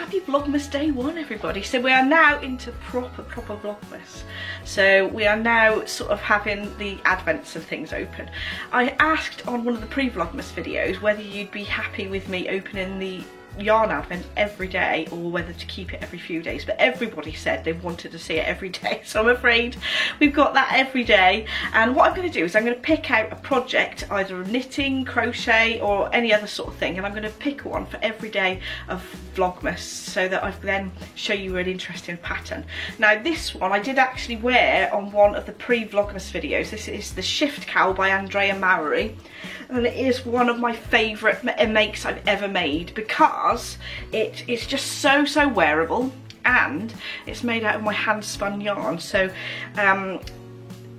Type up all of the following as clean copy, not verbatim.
happy Vlogmas day one, everybody. So we are now into proper Vlogmas. So we are now sort of having the advents and things open. I asked on one of the pre-Vlogmas videos whether you'd be happy with me opening the yarn advent every day or whether to keep it every few days, but everybody said they wanted to see it every day, so I'm afraid we've got that every day. And what I'm going to do is I'm going to pick out a project, either knitting, crochet or any other sort of thing, and I'm going to pick one for every day of Vlogmas so that I can then show you an interesting pattern. Now this one I did actually wear on one of the pre-Vlogmas videos. This is the Shift Cowl by Andrea Mowry, and it is one of my favourite makes I've ever made because it is just so wearable, and it's made out of my hand spun yarn. So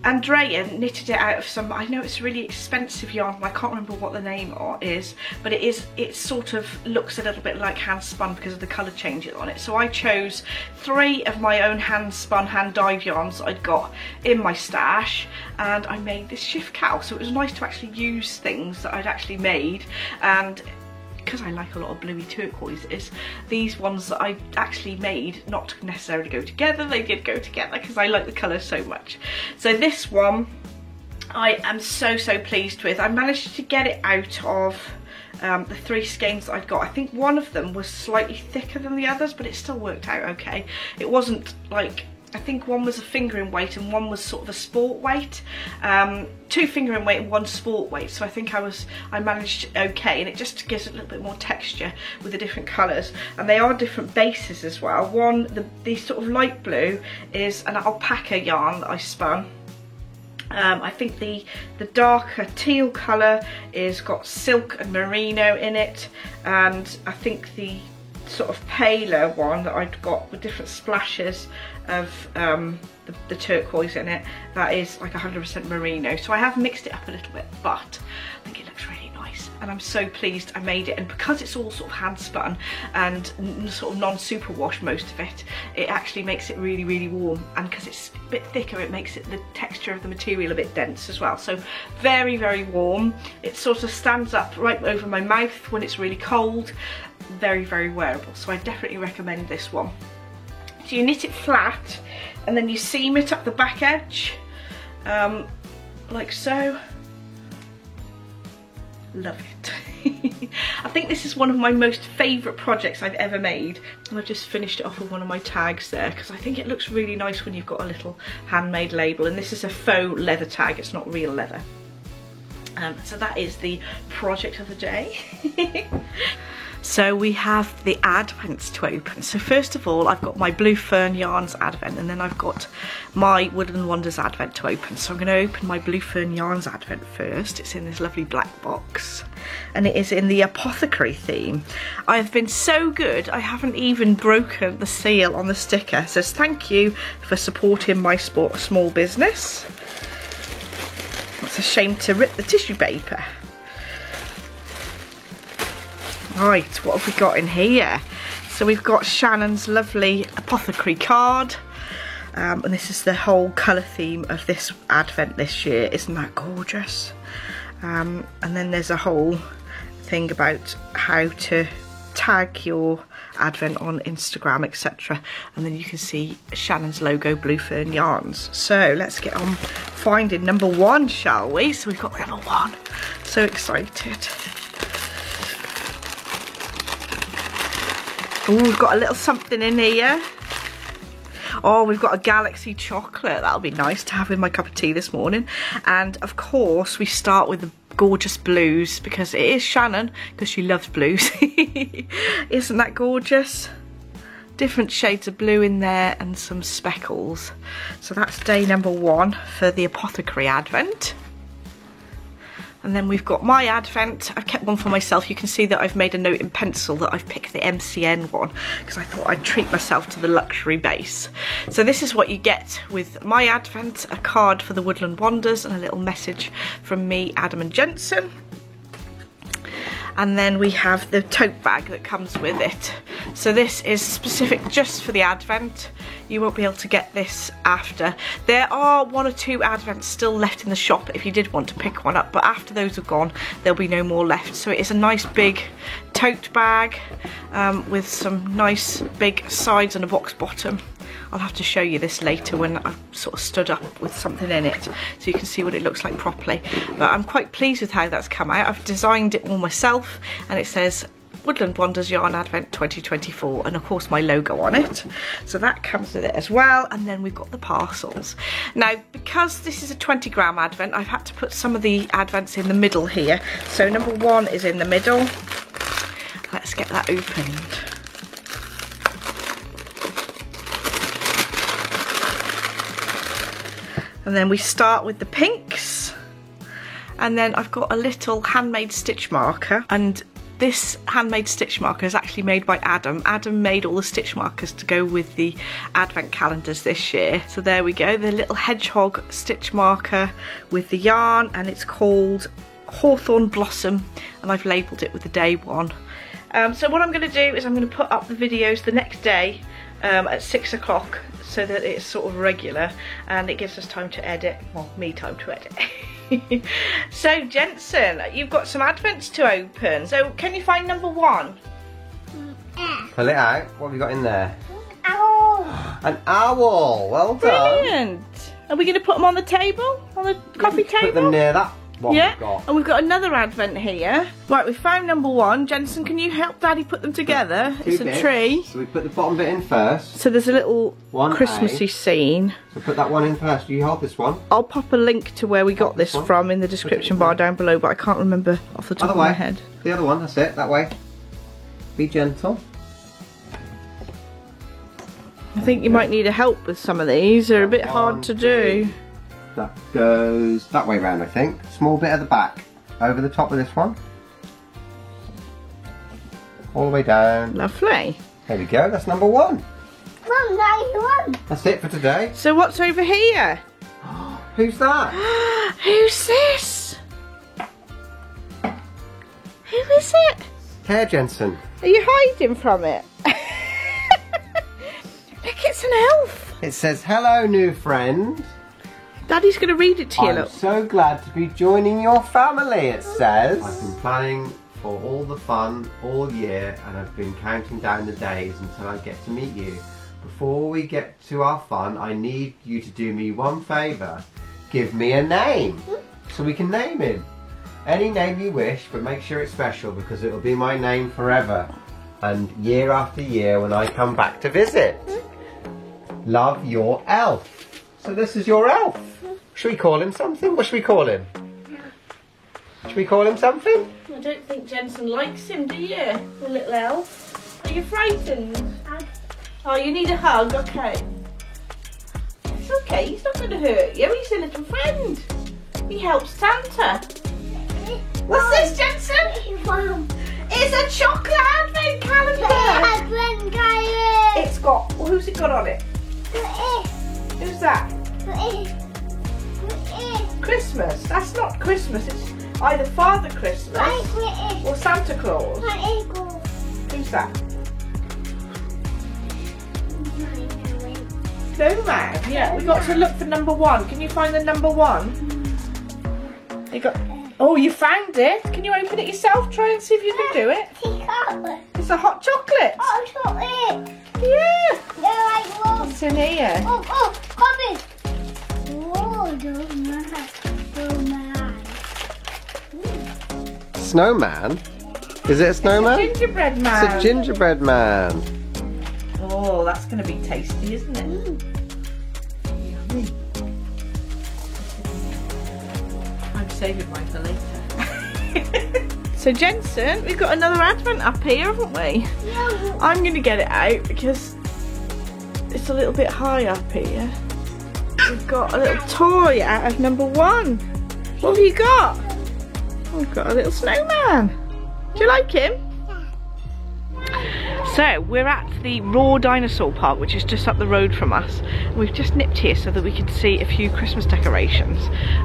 Andrea knitted it out of some, I know it's a really expensive yarn, I can't remember what the name is, but it sort of looks a little bit like hand spun because of the colour changes on it. So I chose 3 of my own hand spun, hand dyed yarns that I'd got in my stash, and I made this Shift Cowl. So it was nice to actually use things that I'd actually made, and because I like a lot of bluey turquoises, these ones that I actually made not necessarily go together, they did go together because I like the colours so much. So this one I am so pleased with. I managed to get it out of the 3 skeins that I'd got. I think one of them was slightly thicker than the others, but it still worked out okay. It wasn't like, I think one was a fingering weight and one was sort of a sport weight. 2 fingering weight and 1 sport weight, so I think I managed okay, and it just gives it a little bit more texture with the different colours. And they are different bases as well. The sort of light blue is an alpaca yarn that I spun. I think the darker teal colour is got silk and merino in it, and I think the sort of paler one that I'd got with different splashes of the turquoise in it, that is like 100% merino. So I have mixed it up a little bit, but I think it looks really nice, and I'm so pleased I made it. And because it's all sort of hand spun and sort of non-superwash most of it, it actually makes it really warm, and because it's a bit thicker it makes the texture of the material a bit dense as well. So very warm. It sort of stands up right over my mouth when it's really cold. Very wearable, so I definitely recommend this one. So you knit it flat and then you seam it up the back edge, like so. Love it. I think this is one of my most favourite projects I've ever made, and I've just finished it off with one of my tags there because I think it looks really nice when you've got a little handmade label. And this is a faux leather tag, it's not real leather. So that is the project of the day. So we have the advents to open. So first of all, I've got my Blue Fern Yarns advent, and then I've got my Woodland Wonders advent to open. So I'm going to open my Blue Fern Yarns advent first. It's in this lovely black box, and it is in the apothecary theme. I have been so good, I haven't even broken the seal on the sticker. It says thank you for supporting my small business. It's a shame to rip the tissue paper. Right, what have we got in here? So we've got Shannon's lovely apothecary card, and this is the whole colour theme of this advent this year. Isn't that gorgeous? And then there's a whole thing about how to tag your advent on Instagram, etc. And then you can see Shannon's logo, Blue Fern Yarns. So let's get on finding number 1, shall we? So we've got number 1. So excited. Oh, we've got a little something in here. Oh, we've got a Galaxy chocolate. That'll be nice to have with my cup of tea this morning. And of course, we start with the gorgeous blues because it is Shannon, because she loves blues. Isn't that gorgeous? Different shades of blue in there and some speckles. So that's day number 1 for the apothecary advent. And then we've got my advent. I've kept one for myself. You can see that I've made a note in pencil that I've picked the MCN one because I thought I'd treat myself to the luxury base. So this is what you get with my advent: a card for the Woodland Wonders and a little message from me, Adam and Jensen. and then we have the tote bag that comes with it. So this is specific just for the Advent. You won't be able to get this after. There are 1 or 2 Advents still left in the shop if you did want to pick one up, but after those are gone there'll be no more left. So it is a nice big tote bag with some nice big sides and a box bottom. I'll have to show you this later when I've sort of stood up with something in it so you can see what it looks like properly. But I'm quite pleased with how that's come out. I've designed it all myself, and it says Woodland Wonders Yarn Advent 2024, and of course my logo on it. So that comes with it as well, and then we've got the parcels. Now, because this is a 20-gram Advent, I've had to put some of the Advents in the middle here. So number 1 is in the middle. Let's get that opened. And then we start with the pinks, and then I've got a little handmade stitch marker, and this handmade stitch marker is actually made by Adam. Adam made all the stitch markers to go with the Advent calendars this year. So there we go, the little hedgehog stitch marker with the yarn, and it's called Hawthorn Blossom, and I've labelled it with the day one. So what I'm going to do is I'm going to put up the videos the next day at 6 o'clock, so that it's sort of regular and it gives us time to edit, well, me time to edit. So Jensen, you've got some Advents to open, so can you find number 1? Pull it out. What have you got in there? Owl. An owl. Well done. Brilliant. Are we going to put them on the table, on the coffee table? Put them near that one yeah, we've got. and we've got another Advent here. Right, we found number 1. Jensen, can you help Daddy put them together? It's a tree. So we put the bottom bit in first. So there's a little 1A. Christmassy scene. So put that one in first. You hold this one. I'll pop a link to where we got this from in the description bar down below, but I can't remember off the top of my head. The other one, that's it, that way. Be gentle. I think you might need a help with some of these. They're a bit hard to do. That goes that way round, I think. Small bit at the back. Over the top of this one. All the way down. Lovely. There we go, that's number 1. Mum, that is 1. That's it for today. So what's over here? Who's that? Who's this? Who is it? Hair Jensen. Are you hiding from it? Look, it's an elf. It says, hello new friend. Daddy's going to read it to you, I'm look. so glad to be joining your family, it says. I've been planning for all the fun all year, and I've been counting down the days until I get to meet you. Before we get to our fun, I need you to do me one favour. Give me a name, so we can name him. Any name you wish, but make sure it's special, because it'll be my name forever. And year after year when I come back to visit. Love, your elf. So this is your elf. Should we call him something? What should we call him? Should we call him something? I don't think Jensen likes him, do you? The little elf. Are you frightened? Oh, you need a hug? Okay. It's okay, he's not going to hurt you. He's a little friend. He helps Santa. What's this, Jensen? It's a chocolate Advent calendar. It's got, well, who's it got on it? Who's that? Christmas. That's not Christmas. It's either Father Christmas or Santa Claus. Who's that? Snowman. Yeah, we got to look for number 1. Can you find the number 1? You got. Oh, you found it. Can you open it yourself? Try and see if you can do it. It's a hot chocolate. Hot chocolate. Yeah. Yeah, What's in here? Oh, come in. Oh, Snowman? Is it a snowman? It's a gingerbread man. It's a gingerbread man. Oh, that's going to be tasty, isn't it? Yummy. I'm saving mine for later. So Jensen, we've got another Advent up here, haven't we? Yeah. I'm going to get it out because it's a little bit high up here. We've got a little toy out of number 1. What have you got? We've got a little snowman. Do you like him? So we're at the Raw Dinosaur Park, which is just up the road from us. We've just nipped here so that we could see a few Christmas decorations.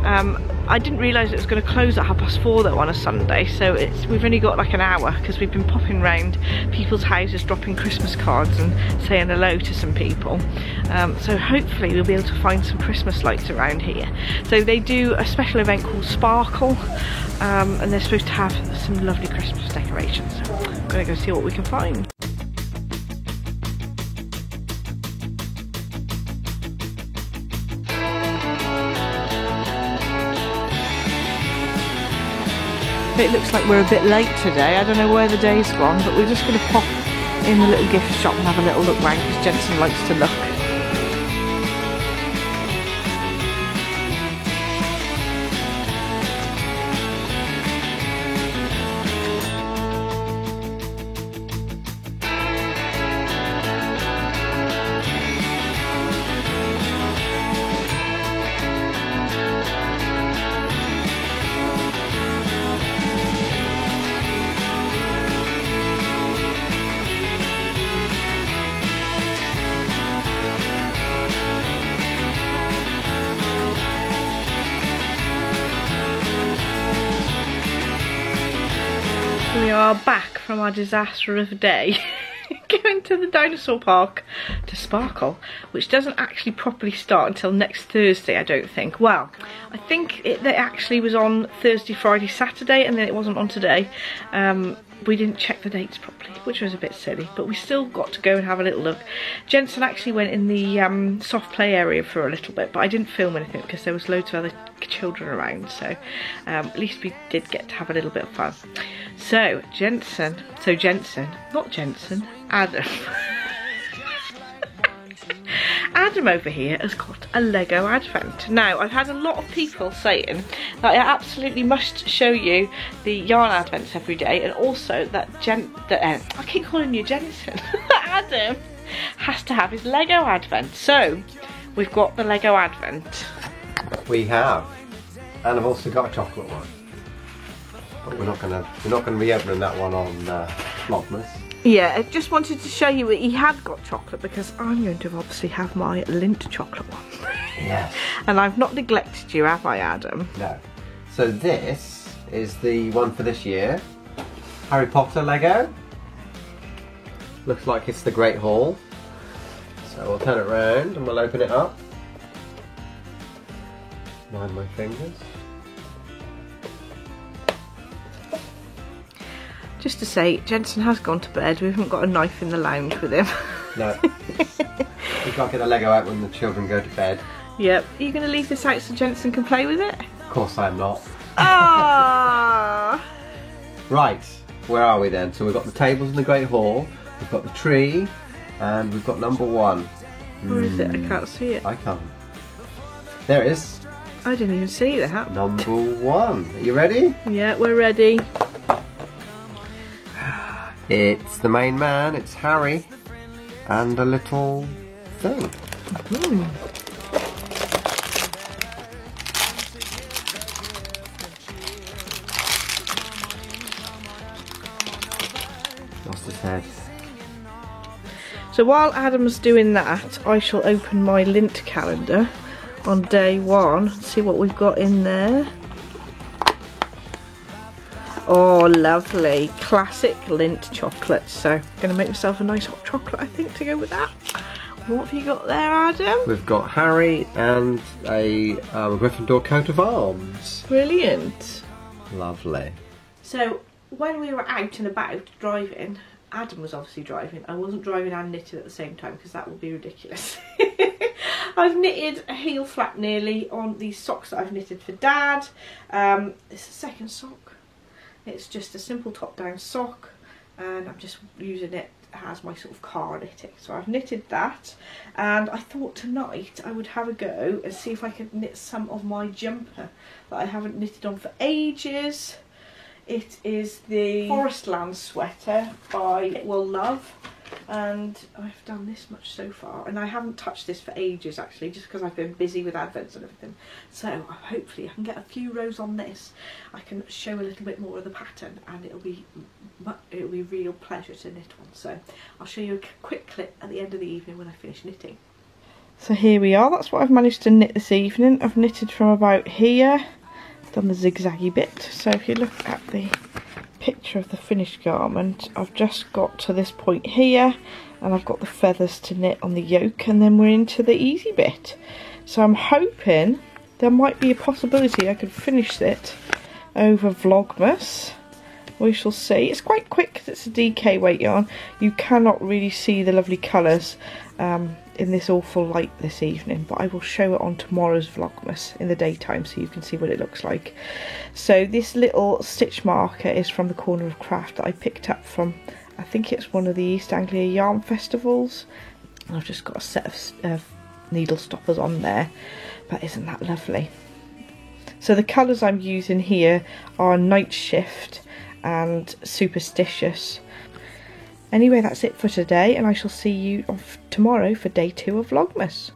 I didn't realise it was going to close at 4:30 though on a Sunday, so we've only got like an hour because we've been popping round people's houses dropping Christmas cards and saying hello to some people. So hopefully we'll be able to find some Christmas lights around here. So they do a special event called Sparkle, and they're supposed to have some lovely Christmas decorations. So I'm going to go see what we can find. It looks like we're a bit late today. I don't know where the day's gone, but we're just going to pop in the little gift shop and have a little look round because Jensen likes to look. We are back from our disaster of a day, going to the dinosaur park to Sparkle, which doesn't actually properly start until next Thursday, I don't think. Well, I think it actually was on Thursday, Friday, Saturday, and then it wasn't on today. We didn't check the dates properly, which was a bit silly, but we still got to go and have a little look. Jensen actually went in the soft play area for a little bit, but I didn't film anything because there was loads of other children around, so at least we did get to have a little bit of fun. So Jensen, not Jensen, Adam. Adam over here has got a Lego Advent. Now, I've had a lot of people saying that I absolutely must show you the yarn Advents every day, and also that I keep calling you Jensen. Adam has to have his Lego Advent. So we've got the Lego Advent. We have, and I've also got a chocolate one, but we're not gonna be opening that one on Vlogmas. Yeah, I just wanted to show you that he had got chocolate because I'm going to obviously have my Lindt chocolate one. Yes. And I've not neglected you, have I, Adam? No. So this is the one for this year. Harry Potter Lego. Looks like it's the Great Hall. So we'll turn it around and we'll open it up. Mind my fingers. Just to say, Jensen has gone to bed. We haven't got a knife in the lounge with him. No. We can't get the Lego out when the children go to bed. Yep. Are you going to leave this out so Jensen can play with it? Of course I'm not. Ah. Right, where are we then? So we've got the tables in the Great Hall, we've got the tree, and we've got number one. Where is it? I can't see it. I can't. There it is. I didn't even see that. Number one. Are you ready? Yeah, we're ready. It's the main man, it's Harry, and a little thing. Lost his head. So while Adam's doing that, I shall open my Lindt calendar on day one and see what we've got in there. Oh, lovely. Classic Lindt chocolate. So, I'm going to make myself a nice hot chocolate, I think, to go with that. What have you got there, Adam? We've got Harry and a Gryffindor coat of arms. Brilliant. Lovely. So, when we were out and about driving, Adam was obviously driving. I wasn't driving and knitting at the same time because that would be ridiculous. I've knitted a heel flap nearly on these socks that I've knitted for Dad. It's the second sock. It's just a simple top-down sock, and I'm just using it as my sort of car knitting. So I've knitted that, and I thought tonight I would have a go and see if I could knit some of my jumper that I haven't knitted on for ages. It is the Forestland sweater by Will Love. and I've done this much so far, and I haven't touched this for ages actually, just because I've been busy with advents and everything. So hopefully I can get a few rows on this, I can show a little bit more of the pattern, and it'll be a real pleasure to knit on. So I'll show you a quick clip at the end of the evening when I finish knitting. So here we are, that's what I've managed to knit this evening. I've knitted from about here, done the zigzaggy bit. So if you look at the picture of the finished garment, I've just got to this point here, and I've got the feathers to knit on the yoke, and then we're into the easy bit. So I'm hoping there might be a possibility I could finish it over Vlogmas. We shall see. It's quite quick because it's a DK weight yarn. You cannot really see the lovely colours in this awful light this evening, but I will show it on tomorrow's Vlogmas in the daytime so you can see what it looks like. So this little stitch marker is from the Corner of Craft that I picked up from, I think it's one of the East Anglia yarn festivals. I've just got a set of needle stoppers on there, but isn't that lovely? So the colours I'm using here are Night Shift and Superstitious. Anyway, that's it for today, and I shall see you off tomorrow for day 2 of Vlogmas.